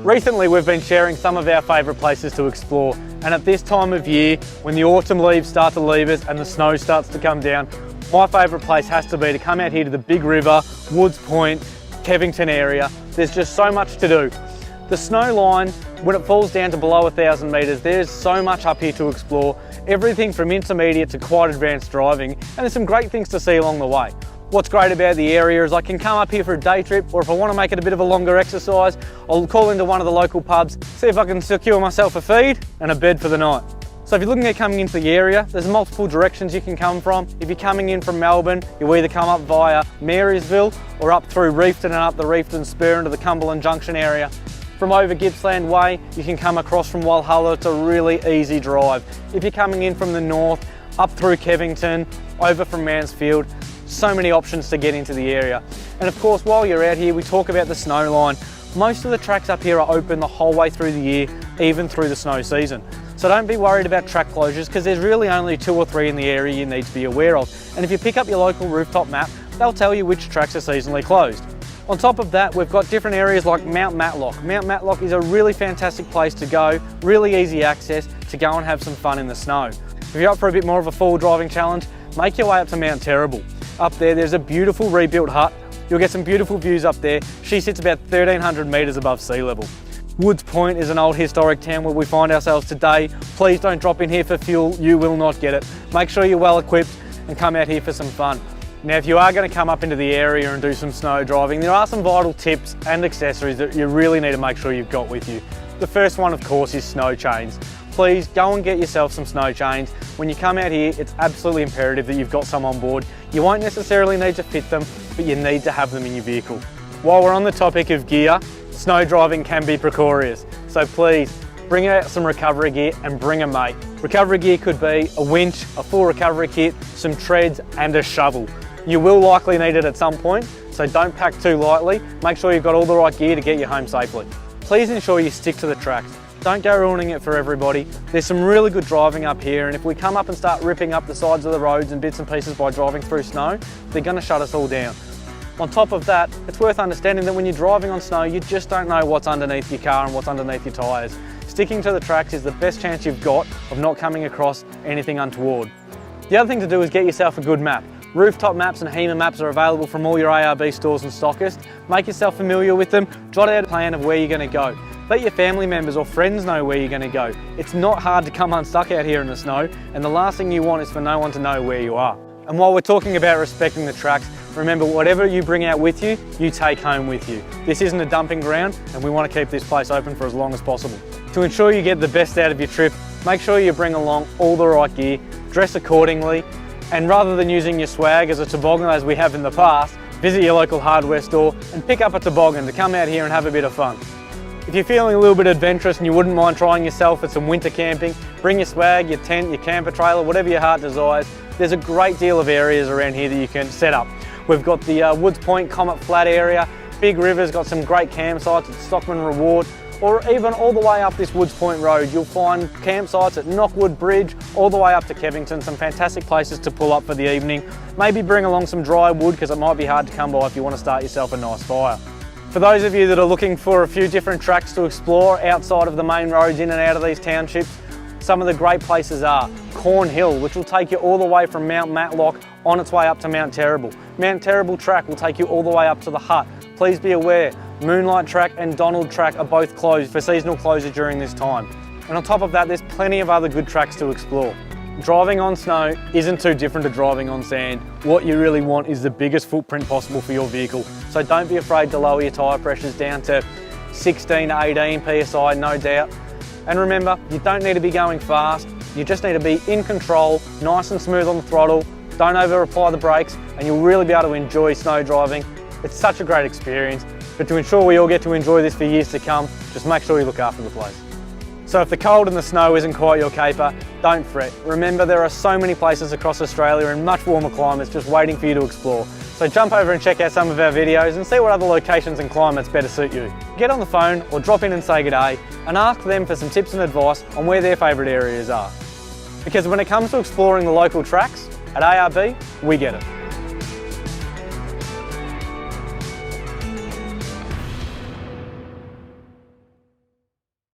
Recently we've been sharing some of our favourite places to explore, and at this time of year, when the autumn leaves start to leave us and the snow starts to come down, my favourite place has to be to come out here to the Big River, Woods Point, Kevington area. There's just so much to do. The snow line, when it falls down to below 1,000 metres, there's so much up here to explore. Everything from intermediate to quite advanced driving, and there's some great things to see along the way. What's great about the area is I can come up here for a day trip, or if I want to make it a bit of a longer exercise, I'll call into one of the local pubs, see if I can secure myself a feed and a bed for the night. So if you're looking at coming into the area, there's multiple directions you can come from. If you're coming in from Melbourne, you either come up via Marysville or up through Reefton and up the Reefton Spur into the Cumberland Junction area. From over Gippsland Way, you can come across from Walhalla. It's a really easy drive. If you're coming in from the north, up through Kevington, over from Mansfield, so many options to get into the area. And of course, while you're out here, we talk about the snow line. Most of the tracks up here are open the whole way through the year, even through the snow season. So don't be worried about track closures, because there's really only 2 or 3 in the area you need to be aware of. And if you pick up your local rooftop map, they'll tell you which tracks are seasonally closed. On top of that, we've got different areas like Mount Matlock. Mount Matlock is a really fantastic place to go, really easy access to go and have some fun in the snow. If you're up for a bit more of a full driving challenge, make your way up to Mount Terrible. Up there's a beautiful rebuilt hut. You'll get some beautiful views up there. She sits about 1,300 metres above sea level. Woods Point is an old historic town where we find ourselves today. Please don't drop in here for fuel, you will not get it. Make sure you're well equipped and come out here for some fun. Now, if you are going to come up into the area and do some snow driving, there are some vital tips and accessories that you really need to make sure you've got with you. The first one, of course, is snow chains. Please go and get yourself some snow chains. When you come out here, it's absolutely imperative that you've got some on board. You won't necessarily need to fit them, but you need to have them in your vehicle. While we're on the topic of gear, snow driving can be precarious, so please bring out some recovery gear and bring a mate. Recovery gear could be a winch, a full recovery kit, some treads and a shovel. You will likely need it at some point, so don't pack too lightly. Make sure you've got all the right gear to get you home safely. Please ensure you stick to the tracks. Don't go ruining it for everybody. There's some really good driving up here, and if we come up and start ripping up the sides of the roads and bits and pieces by driving through snow, they're going to shut us all down. On top of that, it's worth understanding that when you're driving on snow, you just don't know what's underneath your car and what's underneath your tyres. Sticking to the tracks is the best chance you've got of not coming across anything untoward. The other thing to do is get yourself a good map. Rooftop maps and HEMA maps are available from all your ARB stores and stockists. Make yourself familiar with them, jot out a plan of where you're going to go. Let your family members or friends know where you're going to go. It's not hard to come unstuck out here in the snow, and the last thing you want is for no one to know where you are. And while we're talking about respecting the tracks, remember, whatever you bring out with you, you take home with you. This isn't a dumping ground, and we want to keep this place open for as long as possible. To ensure you get the best out of your trip, make sure you bring along all the right gear, dress accordingly, and rather than using your swag as a toboggan as we have in the past, visit your local hardware store and pick up a toboggan to come out here and have a bit of fun. If you're feeling a little bit adventurous and you wouldn't mind trying yourself at some winter camping, bring your swag, your tent, your camper trailer, whatever your heart desires. There's a great deal of areas around here that you can set up. We've got the Woods Point Comet Flat area, Big River's got some great campsites at Stockman Reward, or even all the way up this Woods Point Road. You'll find campsites at Knockwood Bridge, all the way up to Kevington, some fantastic places to pull up for the evening. Maybe bring along some dry wood, because it might be hard to come by if you want to start yourself a nice fire. For those of you that are looking for a few different tracks to explore outside of the main roads in and out of these townships, some of the great places are Cornhill, which will take you all the way from Mount Matlock on its way up to Mount Terrible. Mount Terrible track will take you all the way up to the hut. Please be aware, Moonlight Track and Donald Track are both closed for seasonal closure during this time. And on top of that, there's plenty of other good tracks to explore. Driving on snow isn't too different to driving on sand. What you really want is the biggest footprint possible for your vehicle. So don't be afraid to lower your tyre pressures down to 16 to 18 PSI, no doubt. And remember, you don't need to be going fast. You just need to be in control, nice and smooth on the throttle. Don't over apply the brakes, and you'll really be able to enjoy snow driving. It's such a great experience, but to ensure we all get to enjoy this for years to come, just make sure you look after the place. So if the cold and the snow isn't quite your caper, don't fret. Remember, there are so many places across Australia in much warmer climates just waiting for you to explore. So jump over and check out some of our videos and see what other locations and climates better suit you. Get on the phone or drop in and say good day and ask them for some tips and advice on where their favourite areas are. Because when it comes to exploring the local tracks, at ARB, we get it.